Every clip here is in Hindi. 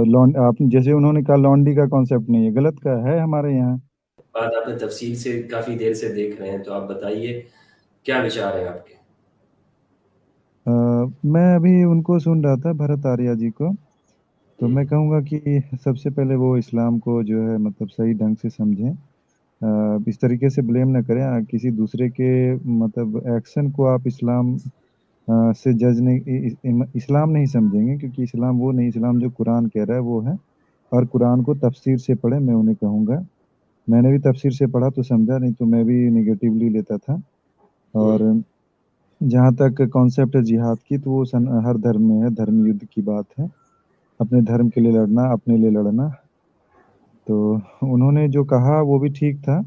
आप जैसे उन्होंने कहा लॉन्डी का कॉन्सेप्ट नहीं है, गलत का है हमारे यहाँ। बात आपने तफसील से काफी देर से देख रहे हैं, तो आप बताइए क्या विचार है आपके। मैं अभी उनको सुन रहा था, भरत आर्या जी को। तो हम्म, मैं कहूँगा कि सबसे पहले वो इस्लाम को जो है मतलब सही ढंग से समझें। इस तरीके से ब्लेम ना करें किसी दूसरे के मतलब एक्शन को आप इस्लाम से जज नहीं इस्लाम नहीं समझेंगे, क्योंकि इस्लाम वो नहीं, इस्लाम जो कुरान कह रहा है वो है। और कुरान को तफसीर से पढ़े, मैं उन्हें कहूँगा। मैंने भी तफसीर से पढ़ा तो समझा, नहीं तो मैं भी निगेटिवली लेता था। हम्म, और जहाँ तक कॉन्सेप्ट है जिहाद की, तो वो हर धर्म में है, धर्म युद्ध की बात है। अपने धर्म के लिए लड़ना, अपने लिए लड़ना। तो उन्होंने जो कहा वो भी ठीक था।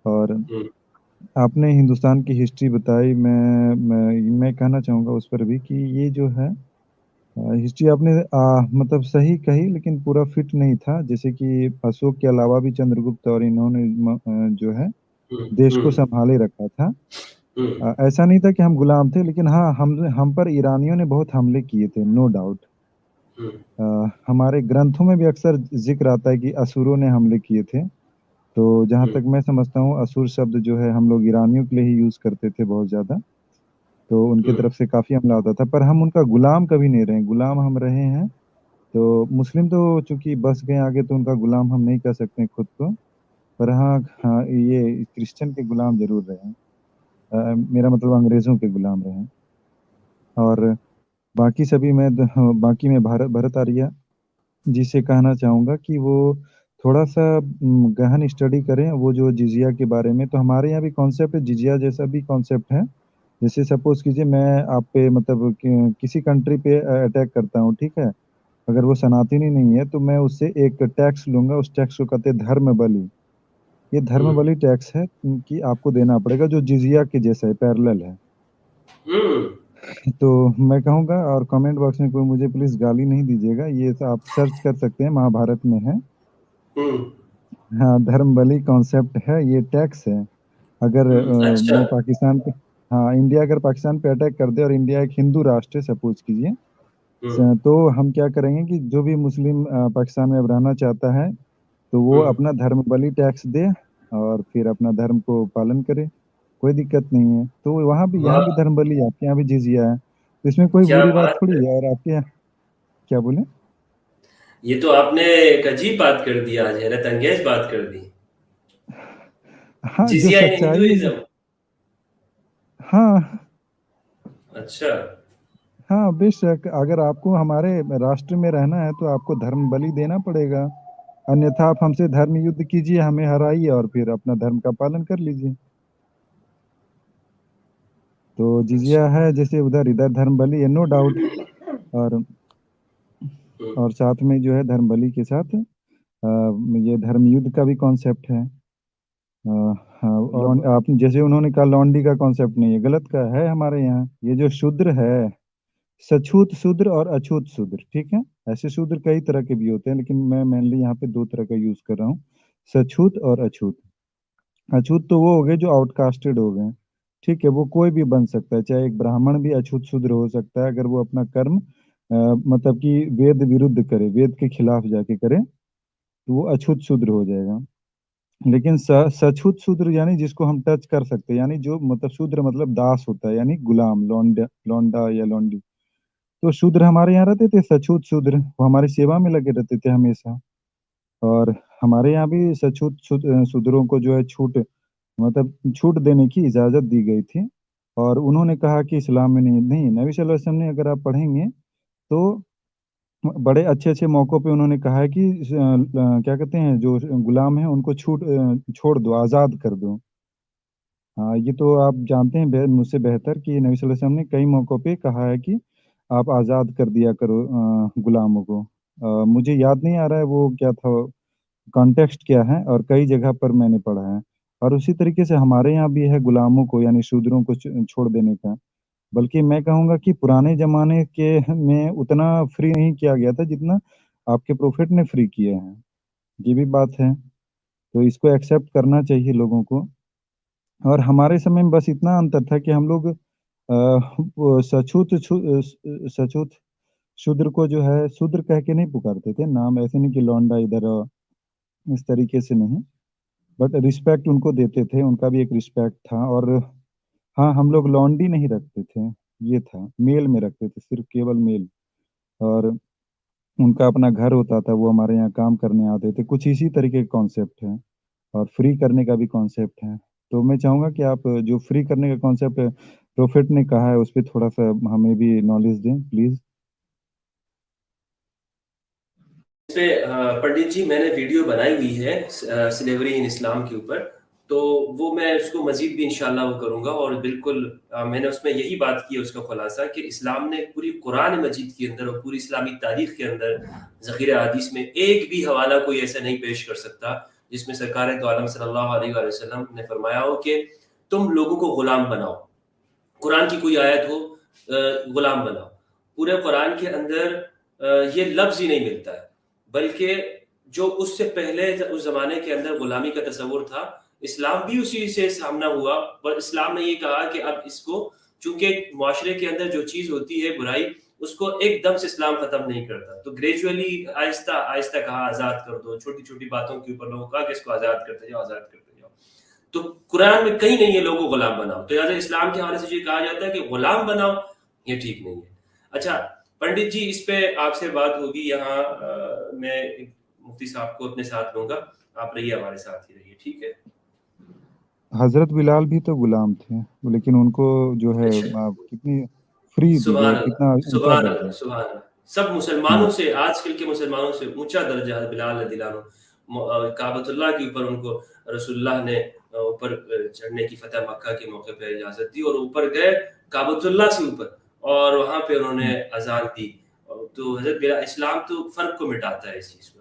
और हम्म, आपने हिंदुस्तान की हिस्ट्री बताई, मैं कहना चाहूँगा उस पर भी कि ये जो है हिस्ट्री आपने मतलब सही कही, लेकिन पूरा फिट नहीं था। जैसे कि अशोक के अलावा भी चंद्रगुप्त और इन्होंने जो है हम्म, देश को हम्म, संभाले रखा था। हम्म, ऐसा नहीं था कि हम गुलाम थे, लेकिन हाँ, हम पर ईरानियों ने बहुत हमले किए थे, नो डाउट। हम्म, हमारे ग्रंथों में भी अक्सर जिक्र आता है कि असुरों ने हमले किए थे। तो जहाँ हम्म, तक मैं समझता हूँ, असुर शब्द जो है हम लोग ईरानियों के लिए ही यूज करते थे बहुत ज्यादा। तो उनकी हम्म, तरफ से काफी हमला होता था, पर हम उनका गुलाम कभी नहीं रहे, गुलाम हम रहे हैं। तो मुस्लिम तो चूंकि बस गए आगे, तो उनका गुलाम हम नहीं कह सकते खुद को। पर हाँ, हाँ, ये क्रिश्चियन के गुलाम जरूर रहे हैं। मेरा मतलब अंग्रेजों के गुलाम रहे हैं। और बाकी सभी बाकी मैं भरत आर्य जी से कहना चाहूंगा कि वो थोड़ा सा गहन स्टडी करें वो जो जिजिया के बारे में। तो हमारे यहाँ भी कॉन्सेप्ट है, जिजिया जैसा भी कॉन्सेप्ट है। जैसे सपोज कीजिए मैं आप पे मतलब किसी कंट्री पे अटैक करता हूँ, ठीक है। अगर वो सनातनी नहीं है, तो मैं उससे एक टैक्स लूंगा, उस टैक्स को कहते हैं धर्म बलि। ये धर्म हम्म, बलि टैक्स है कि आपको देना पड़ेगा, जो जिजिया के जैसा है, पैरेलल है। हम्म, तो मैं कहूँगा, और कमेंट बॉक्स में कोई मुझे प्लीज गाली नहीं दीजिएगा, ये तो आप सर्च कर सकते हैं, महाभारत में है। हम्म, हाँ, धर्म बलि कॉन्सेप्ट है, ये टैक्स है। अगर अच्छा। मैं पाकिस्तान पे, हाँ, इंडिया अगर पाकिस्तान पे अटैक कर दे, और इंडिया एक हिंदू राष्ट्र है सपोज कीजिए, हम्म, तो हम क्या करेंगे कि जो भी मुस्लिम पाकिस्तान में अब रहना चाहता है, तो वो हम्म, अपना धर्म बलि टैक्स दे, और फिर अपना धर्म को पालन करे। कोई दिक्कत नहीं है। तो वहाँ भी, यहाँ भी वाह, धर्म बलि है, आपके यहाँ भी जिजिया है, तो इसमें कोई क्या बुरी बात बात थोड़ी है। है। और आपके यहाँ क्या बोले? ये तो आपने एक अजीब बात कर दी, आज हैरत अंगेज बात कर दी। हाँ, जो जिजिया इन सच्चाई है हिंदुइज्म। हाँ, अच्छा। हाँ, बेशक अगर आपको हमारे राष्ट्र में रहना है, तो आपको धर्म बलि देना पड़ेगा। अन्यथा आप हमसे धर्म युद्ध कीजिए, हमें हराइए, और फिर अपना धर्म का पालन कर लीजिए। तो अच्छा। जिजिया है जैसे उधर, इधर धर्म बलि है, नो डाउट। और हम्म, और साथ में जो है धर्म बलि के साथ ये धर्म युद्ध का भी कॉन्सेप्ट है। अ, हाँ, और आप जैसे उन्होंने कहा लॉन्डी का कॉन्सेप्ट नहीं है, गलत का है हमारे यहाँ। ये जो शूद्र है, सछूत शूद्र और अछूत शूद्र, ठीक है। ऐसे शूद्र कई तरह के भी होते हैं, लेकिन मैं मेनली यहाँ पे दो तरह का यूज कर रहा हूँ, सछूत और अछूत। अछूत तो वो हो गए जो आउटकास्टेड हो गए, ठीक है। वो कोई भी बन सकता है, चाहे एक ब्राह्मण भी अछूत शूद्र हो सकता है, अगर वो अपना कर्म मतलब कि वेद विरुद्ध करे, वेद के खिलाफ जाके करे, तो वो अछूत शूद्र हो जाएगा। लेकिन सछूत शूद्र यानी जिसको हम टच कर सकते हैं, यानी जो मतलब शूद्र मतलब दास होता है, यानी गुलाम, लौंडा, लौंडा या लौंडी। तो शूद्र हमारे यहाँ रहते थे, सछूत शूद्र, वो हमारी सेवा में लगे रहते थे हमेशा। और हमारे यहाँ भी शूद्रों को जो है छूट, मतलब छूट देने की इजाजत दी गई थी। और उन्होंने कहा कि इस्लाम में नहीं, नहीं, नबी सल्लल्लाहु अलैहि वसल्लम ने, अगर आप पढ़ेंगे तो बड़े अच्छे अच्छे मौकों पे उन्होंने कहा है कि क्या कहते हैं, जो गुलाम है उनको छोड़ दो, आजाद कर दो। हाँ, ये तो आप जानते हैं मुझसे बेहतर कि नबी सल्लल्लाहु अलैहि वसल्लम ने कई मौकों पे कहा है कि आप आजाद कर दिया करो गुलामों को। मुझे याद नहीं आ रहा है वो क्या था, कॉन्टेक्स्ट क्या है, और कई जगह पर मैंने पढ़ा है। और उसी तरीके से हमारे यहाँ भी है गुलामों को, यानी शूद्रों को छोड़ देने का। बल्कि मैं कहूँगा कि पुराने जमाने के में उतना फ्री नहीं किया गया था जितना आपके प्रोफेट ने फ्री किए हैं। ये भी बात है। तो इसको एक्सेप्ट करना चाहिए लोगों को। और हमारे समय में बस इतना अंतर था कि हम लोग वो सछूत शूद्र को जो है शूद्र कह के नहीं पुकारते थे, नाम ऐसे नहीं कि लौंडा इधर इस तरीके से नहीं, बट रिस्पेक्ट उनको देते थे, उनका भी एक रिस्पेक्ट था। और हाँ, हम लोग लौंडी नहीं रखते थे, ये था, मेल में रखते थे, सिर्फ केवल मेल। और उनका अपना घर होता था, वो हमारे यहाँ काम करने आते थे, कुछ इसी तरीके के कॉन्सेप्ट है। और फ्री करने का भी कॉन्सेप्ट है। तो मैं चाहूंगा कि आप जो फ्री करने का कॉन्सेप्ट प्रोफेट ने कहा है उस पर थोड़ा सा हमें भी नॉलेज दें प्लीज। इस पे पंडित जी मैंने वीडियो बनाई हुई है स्लेवरी इन इस्लाम के ऊपर, तो वो मैं उसको मजीद भी इंशाल्लाह वो करूंगा। और बिल्कुल मैंने उसमें यही बात की है, उसका खुलासा कि इस्लाम ने पूरी कुरान मजीद के अंदर और पूरी इस्लामी तारीख के अंदर ज़ख़ीरा हदीस में एक भी हवाला कोई ऐसा नहीं पेश कर सकता जिसमें सरकार दो आलम सल्लल्लाहु अलैहि वसल्लम ने फरमाया हो कि तुम लोगों को गुलाम बनाओ। कुरान की कोई आयत हो गुलाम बनाओ, पूरे कुरान के अंदर ये लफ्ज ही नहीं मिलता है। बल्कि जो उससे पहले उस जमाने के अंदर गुलामी का तस्वुर था, इस्लाम भी उसी से सामना हुआ। पर इस्लाम ने ये कहा कि अब इसको, चूंकि मुआशरे के अंदर जो चीज होती है बुराई, उसको एकदम से इस्लाम खत्म नहीं करता, तो ग्रेजुअली आहिस्ता आहिस्ता कहा आजाद कर दो, छोटी छोटी बातों के ऊपर लोगों कहा कि इसको आजाद करते जाओ, आजाद करते जाओ। तो कुरान में कहीं नहीं है लोगों को गुलाम बनाओ, तो याद इस्लाम के हवाले से ये कहा जाता है कि गुलाम बनाओ, ये ठीक नहीं है। अच्छा पंडित जी, इस पे आपसे बात होगी यहाँ, मैं एक मुफ्ती साहब को अपने साथ लूंगा, आप रहिए हमारे साथ ही रहिए, ठीक है। हजरत बिलाल भी तो गुलाम थे, लेकिन उनको जो है अच्छा, कितनी फ्री दी सुभान गई, अल्लाह, कितना ऊंचा सुभान अल्लाह, दर्जा। सुभान अल्लाह। सब मुसलमानों हम्म। से, आजकल के मुसलमानों से ऊंचा दर्जा है बिलाल रदियल्लाहु अन्हु। काबतुल्लाह के ऊपर उनको रसूलुल्लाह ने ऊपर चढ़ने की, फतह मक्का के मौके पे इजाजत दी, और ऊपर गए काबतुल्लाह से ऊपर, और वहां पे उन्होंने हम्म। अजान दी। तो हजरत बिलाल, इस्लाम तो फर्क को मिटाता है इस चीज को।